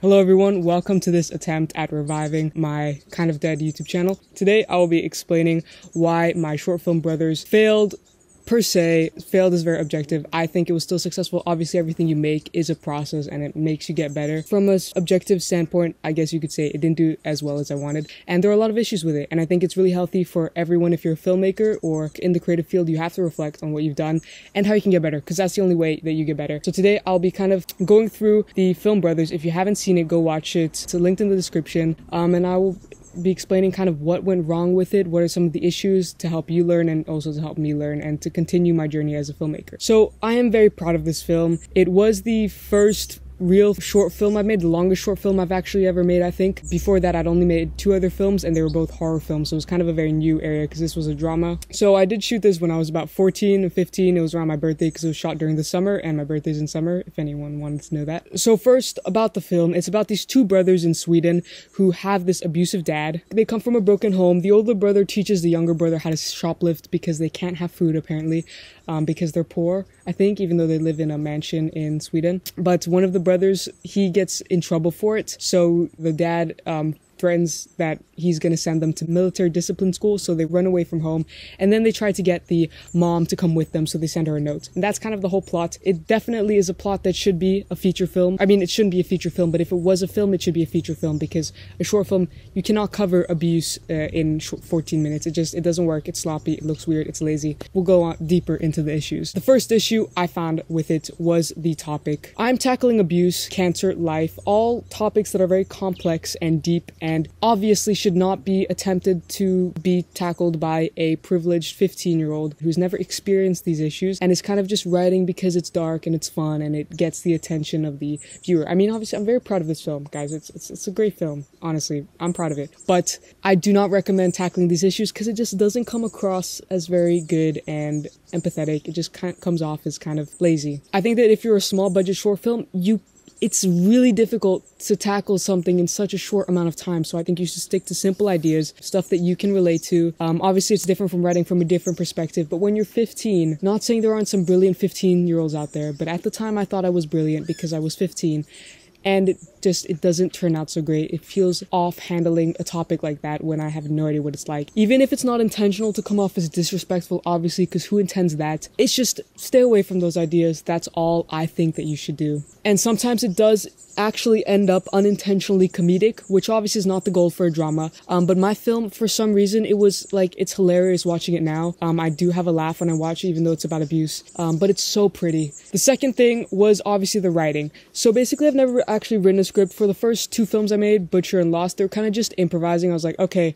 Hello everyone, welcome to this attempt at reviving my kind of dead YouTube channel. Today I will be explaining why my short film brothers failed is very objective. I think it was still successful. Obviously everything you make is a process and it makes you get better. From an objective standpoint, I guess you could say it didn't do as well as I wanted, and there are a lot of issues with it, and I think it's really healthy for everyone. If you're a filmmaker or in the creative field, you have to reflect on what you've done and how you can get better, because that's the only way that you get better. So today I'll be kind of going through the Film Brothers. If you haven't seen it, go watch it. It's linked in the description, and I will be explaining kind of what went wrong with it, what are some of the issues, to help you learn and also to help me learn and to continue my journey as a filmmaker. So I am very proud of this film. It was the first real short film I've made, the longest short film I've actually ever made, I think. Before that, I'd only made 2 other films and they were both horror films, so it was kind of a very new area because this was a drama. So I did shoot this when I was about 14 and 15. It was around my birthday because it was shot during the summer, and my birthday's in summer, if anyone wanted to know that. So first, about the film, it's about these 2 brothers in Sweden who have this abusive dad. They come from a broken home. The older brother teaches the younger brother how to shoplift because they can't have food, apparently, because they're poor, I think, even though they live in a mansion in Sweden. But one of the brothers, he gets in trouble for it, so the dad threatens that he's going to send them to military discipline school, so they run away from home, and then they try to get the mom to come with them, so they send her a note. And that's kind of the whole plot. It definitely is a plot that should be a feature film. I mean, it shouldn't be a feature film, but if it was a film, it should be a feature film, because a short film, you cannot cover abuse in 14 minutes. It doesn't work. It's sloppy, it looks weird, it's lazy. We'll go on deeper into the issues. The first issue I found with it was the topic. I'm tackling abuse, cancer, life, all topics that are very complex and deep and obviously should not be attempted to be tackled by a privileged 15-year-old who's never experienced these issues and is kind of just writing because it's dark and it's fun and it gets the attention of the viewer. I mean, obviously, I'm very proud of this film, guys. It's a great film, honestly. I'm proud of it. But I do not recommend tackling these issues because it just doesn't come across as very good and empathetic. It just comes off as kind of lazy. I think that if you're a small budget short film, it's really difficult to tackle something in such a short amount of time. So I think you should stick to simple ideas, stuff that you can relate to. Obviously, it's different from writing from a different perspective. But when you're 15, not saying there aren't some brilliant 15-year-olds out there, but at the time I thought I was brilliant because I was 15. And it doesn't turn out so great. It feels off handling a topic like that when I have no idea what it's like. Even if it's not intentional to come off as disrespectful, obviously, because who intends that? It's just stay away from those ideas. That's all I think that you should do. And sometimes it does actually end up unintentionally comedic, which obviously is not the goal for a drama. But my film, for some reason, it was like, it's hilarious watching it now. I do have a laugh when I watch it, even though it's about abuse. But it's so pretty. The second thing was obviously the writing. So basically, I've never actually written a script. For the first 2 films I made, Butcher and Lost, they were kind of just improvising. I was like, okay,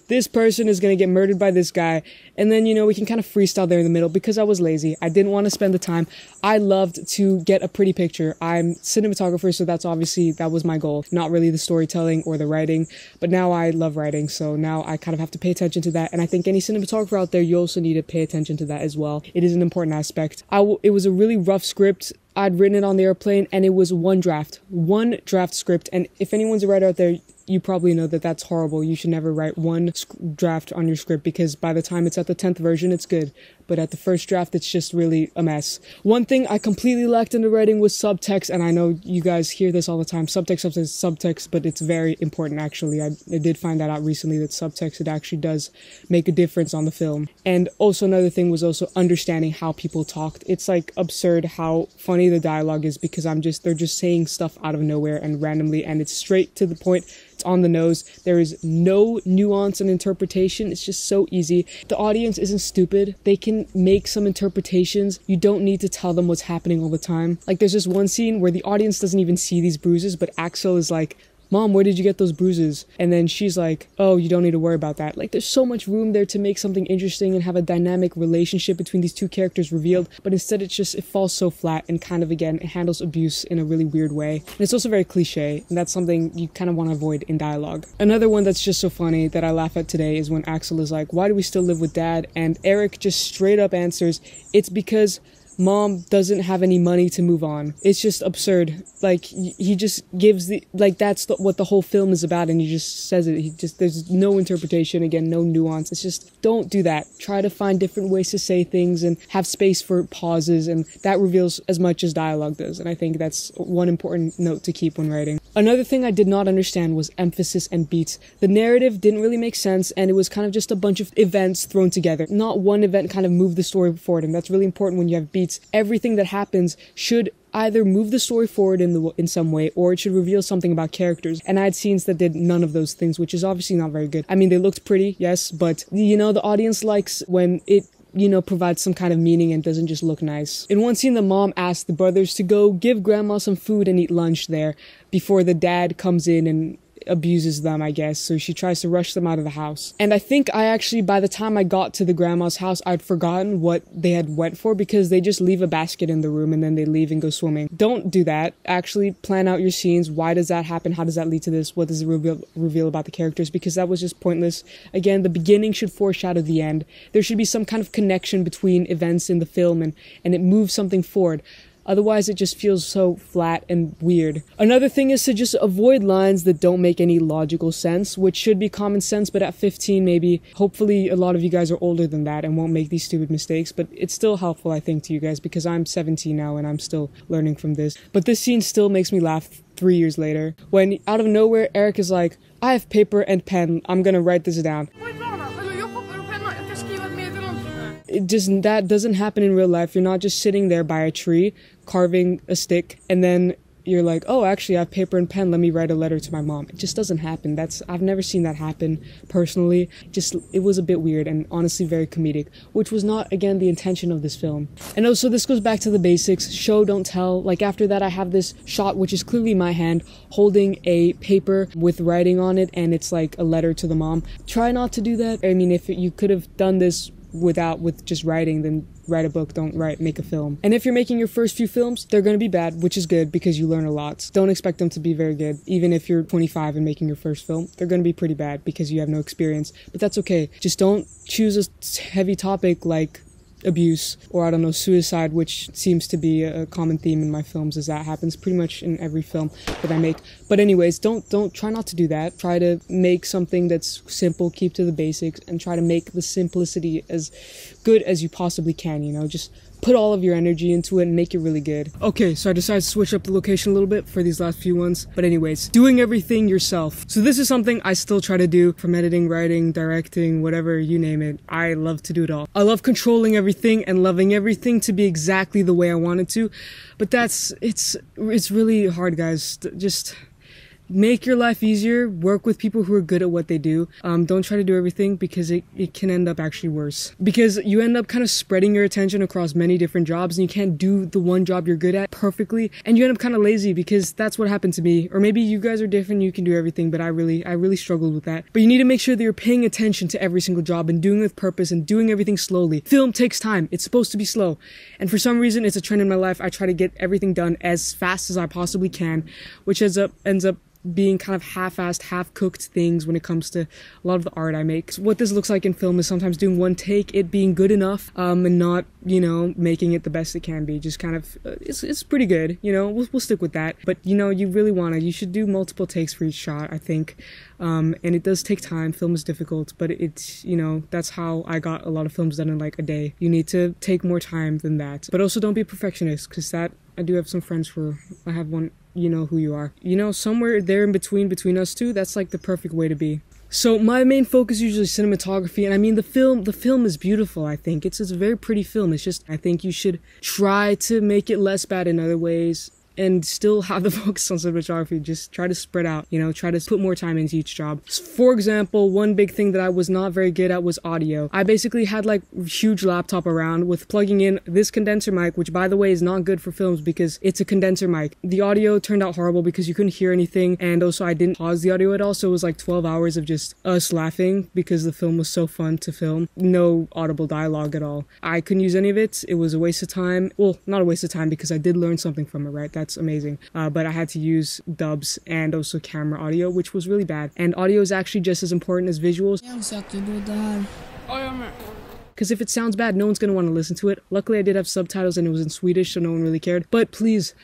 this person is going to get murdered by this guy. And then, you know, we can kind of freestyle there in the middle because I was lazy. I didn't want to spend the time. I loved to get a pretty picture. I'm cinematographer, so that was my goal. Not really the storytelling or the writing, but now I love writing. So now I kind of have to pay attention to that. And I think any cinematographer out there, you also need to pay attention to that as well. It is an important aspect. It was a really rough script. I'd written it on the airplane and it was one draft script. And if anyone's a writer out there, you probably know that that's horrible. You should never write one draft on your script because by the time it's at the 10th version, it's good. But at the first draft, it's just really a mess. One thing I completely lacked in the writing was subtext, and I know you guys hear this all the time, subtext, but it's very important, actually. I did find that out recently, that subtext, it actually does make a difference on the film. And also another thing was also understanding how people talked. It's like absurd how funny the dialogue is because they're just saying stuff out of nowhere and randomly, and it's straight to the point. It's on the nose. There is no nuance and interpretation. It's just so easy. The audience isn't stupid. They can make some interpretations. You don't need to tell them what's happening all the time. Like, there's this one scene where the audience doesn't even see these bruises, but Axel is like, Mom, where did you get those bruises? And then she's like, oh, you don't need to worry about that. Like, there's so much room there to make something interesting and have a dynamic relationship between these 2 characters revealed, but instead it falls so flat and kind of, again, it handles abuse in a really weird way. And it's also very cliche, and that's something you kind of want to avoid in dialogue. Another one that's just so funny that I laugh at today is when Axel is like, why do we still live with Dad? And Eric just straight up answers, it's because mom doesn't have any money to move on. It's just absurd. Like, he just gives that's what the whole film is about, and he just says it. There's no interpretation, again, no nuance. It's just, don't do that. Try to find different ways to say things and have space for pauses, and that reveals as much as dialogue does, and I think that's one important note to keep when writing. Another thing I did not understand was emphasis and beats. The narrative didn't really make sense, and it was kind of just a bunch of events thrown together. Not one event kind of moved the story forward, and that's really important when you have beats. Everything that happens should either move the story forward in some way, or it should reveal something about characters. And I had scenes that did none of those things, which is obviously not very good. I mean, they looked pretty, yes, but, you know, the audience likes when it, you know, provides some kind of meaning and doesn't just look nice. In one scene, the mom asked the brothers to go give grandma some food and eat lunch there before the dad comes in and abuses them, I guess. So she tries to rush them out of the house. And I think by the time I got to the grandma's house, I'd forgotten what they had went for, because they just leave a basket in the room and then they leave and go swimming. Don't do that. Actually plan out your scenes. Why does that happen? How does that lead to this? What does it reveal about the characters? Because that was just pointless. Again, the beginning should foreshadow the end. There should be some kind of connection between events in the film and it moves something forward. Otherwise, it just feels so flat and weird. Another thing is to just avoid lines that don't make any logical sense, which should be common sense, but at 15, maybe, hopefully a lot of you guys are older than that and won't make these stupid mistakes, but it's still helpful, I think, to you guys, because I'm 17 now and I'm still learning from this. But this scene still makes me laugh 3 years later, when out of nowhere, Eric is like, I have paper and pen, I'm gonna write this down. That doesn't happen in real life. You're not just sitting there by a tree carving a stick and then you're like, oh, actually I have paper and pen, let me write a letter to my mom. It just doesn't happen. I've never seen that happen personally. It was a bit weird and honestly very comedic, which was not, again, the intention of this film. And also, this goes back to the basics, show, don't tell. Like, after that I have this shot which is clearly my hand holding a paper with writing on it, and it's like a letter to the mom. Try not to do that. I mean, if you could have done this with just writing, then write a book, don't make a film. And if you're making your first few films, they're gonna be bad, which is good because you learn a lot. Don't expect them to be very good. Even if you're 25 and making your first film, they're gonna be pretty bad because you have no experience, but that's okay. Just don't choose a heavy topic like abuse or, I don't know, suicide, which seems to be a common theme in my films, as that happens pretty much in every film that I make. But anyways, try not to do that. Try to make something that's simple, keep to the basics, and try to make the simplicity as good as you possibly can, you know, just put all of your energy into it and make it really good. Okay, so I decided to switch up the location a little bit for these last few ones. But anyways, doing everything yourself. So this is something I still try to do, from editing, writing, directing, whatever, you name it. I love to do it all. I love controlling everything and loving everything to be exactly the way I want it to. But it's really hard, guys. Just make your life easier, work with people who are good at what they do. Don't try to do everything, because it can end up actually worse. Because you end up kind of spreading your attention across many different jobs, and you can't do the one job you're good at perfectly, and you end up kind of lazy, because that's what happened to me. Or maybe you guys are different, you can do everything, but I really struggled with that. But you need to make sure that you're paying attention to every single job and doing it with purpose and doing everything slowly. Film takes time. It's supposed to be slow. And for some reason, it's a trend in my life. I try to get everything done as fast as I possibly can, which ends up being kind of half-assed, half-cooked things when it comes to a lot of the art I make. So what this looks like in film is sometimes doing one take, it being good enough, and not, you know, making it the best it can be. Just kind of, it's pretty good, you know, we'll stick with that. But, you know, you should do multiple takes for each shot, I think. And it does take time. Film is difficult, but it's, you know, that's how I got a lot of films done in like a day. You need to take more time than that. But also don't be a perfectionist, because I do have some friends I have one, you know who you are. You know, somewhere there in between us two, that's like the perfect way to be. So my main focus is usually cinematography, and I mean the film is beautiful, I think. It's a very pretty film. It's just, I think you should try to make it less bad in other ways and still have the focus on cinematography. Just try to spread out, you know, try to put more time into each job. For example, one big thing that I was not very good at was audio. I basically had like a huge laptop around with plugging in this condenser mic, which by the way is not good for films because it's a condenser mic. The audio turned out horrible because you couldn't hear anything, and also I didn't pause the audio at all, so it was like 12 hours of just us laughing because the film was so fun to film. No audible dialogue at all. I couldn't use any of it. It was a waste of time. Well, not a waste of time because I did learn something from it, right? That's amazing. But I had to use dubs and also camera audio, which was really bad. And audio is actually just as important as visuals. Because because if it sounds bad, no one's going to want to listen to it. Luckily, I did have subtitles and it was in Swedish, so no one really cared. But please,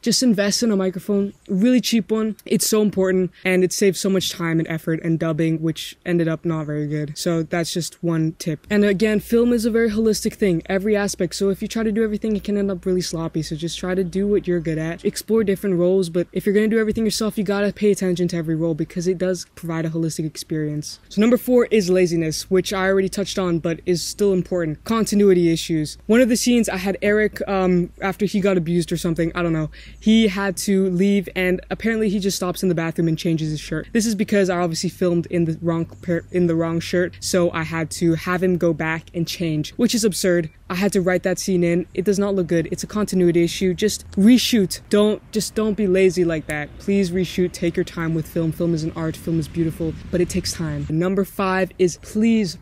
just invest in a microphone, really cheap one. It's so important, and it saves so much time and effort and dubbing, which ended up not very good. So that's just one tip. And again, film is a very holistic thing, every aspect. So if you try to do everything, it can end up really sloppy. So just try to do what you're good at. Explore different roles, but if you're gonna do everything yourself, you gotta pay attention to every role because it does provide a holistic experience. So number 4 is laziness, which I already touched on, but is still important. Continuity issues. One of the scenes, I had Eric, after he got abused or something, I don't know, he had to leave, and apparently he just stops in the bathroom and changes his shirt. This is because I obviously filmed in the wrong shirt, so I had to have him go back and change, which is absurd. I had to write that scene in. It does not look good. It's a continuity issue. Just reshoot. Don't be lazy like that. Please reshoot. Take your time with film. Film is an art. Film is beautiful, but it takes time. Number 5 is please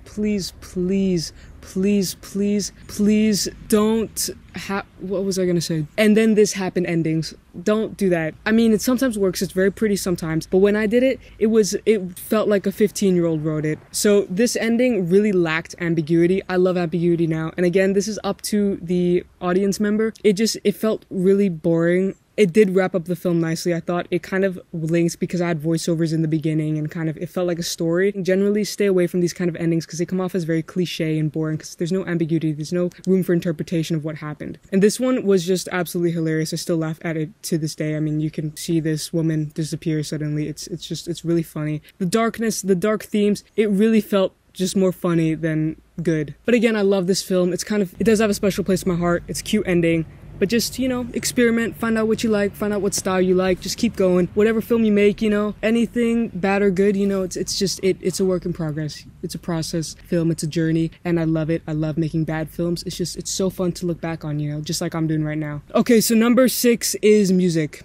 don't what was I gonna say? And then this happened endings. Don't do that. I mean, it sometimes works. It's very pretty sometimes. But when I did it, it felt like a 15-year-old wrote it. So this ending really lacked ambiguity. I love ambiguity now. And again, this is up to the audience member. It felt really boring. It did wrap up the film nicely. I thought it kind of links because I had voiceovers in the beginning and kind of it felt like a story. Generally stay away from these kind of endings because they come off as very cliche and boring because there's no ambiguity. There's no room for interpretation of what happened. And this one was just absolutely hilarious. I still laugh at it to this day. I mean, you can see this woman disappear suddenly. It's really funny. The darkness, the dark themes, it really felt just more funny than good. But again, I love this film. It does have a special place in my heart. It's a cute ending. But just, experiment, find out what you like, find out what style you like, just keep going. Whatever film you make, anything bad or good, it's a work in progress. It's a process film, it's a journey, and I love it. I love making bad films. It's so fun to look back on, just like I'm doing right now. Okay, so number 6 is music.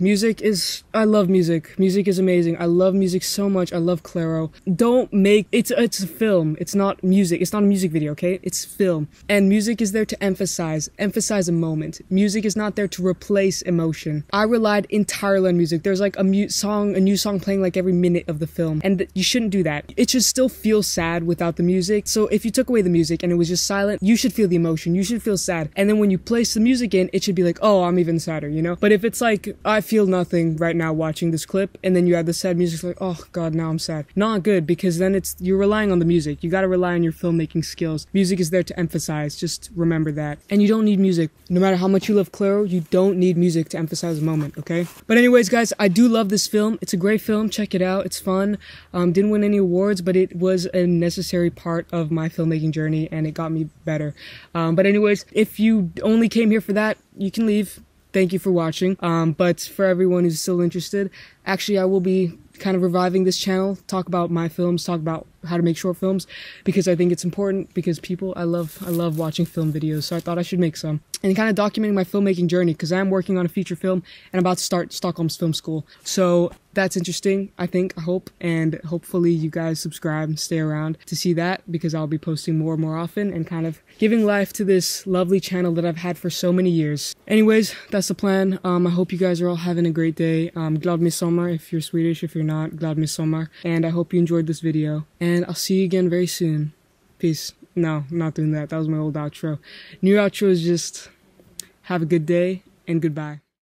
I love music. Music is amazing. I love music so much. I love Claro. It's a film. It's not music. It's not a music video, okay? It's film. And music is there to emphasize a moment. Music is not there to replace emotion. I relied entirely on music. There's like a new song playing like every minute of the film, and you shouldn't do that. It should still feel sad without the music. So if you took away the music and it was just silent, you should feel the emotion. You should feel sad. And then when you place the music in, it should be like, oh, I'm even sadder, But if it's like, I feel nothing right now watching this clip, and then you add the sad music, like, oh God, now I'm sad. Not good, because then you're relying on the music. You gotta rely on your filmmaking skills. Music is there to emphasize. Just remember that. And you don't need music. No matter how much you love Claro, you don't need music to emphasize a moment, okay? But anyways, guys, I do love this film. It's a great film. Check it out. It's fun. Didn't win any awards, but it was a necessary part of my filmmaking journey, and it got me better. But anyways, if you only came here for that, you can leave. Thank you for watching. But for everyone who's still interested, actually, I will be kind of reviving this channel, talk about my films, talk about how to make short films, because I think it's important, because I love watching film videos, so I thought I should make some. And kind of documenting my filmmaking journey, because I'm working on a feature film and about to start Stockholm's film school. So that's interesting, I hope, and hopefully you guys subscribe and stay around to see that, because I'll be posting more and more often and kind of giving life to this lovely channel that I've had for so many years. Anyways, that's the plan. I hope you guys are all having a great day. Glad midsommar if you're Swedish. If you're not, glad midsommar. And I hope you enjoyed this video. And I'll see you again very soon. Peace. No, I'm not doing that. That was my old outro. New outro is just have a good day and goodbye.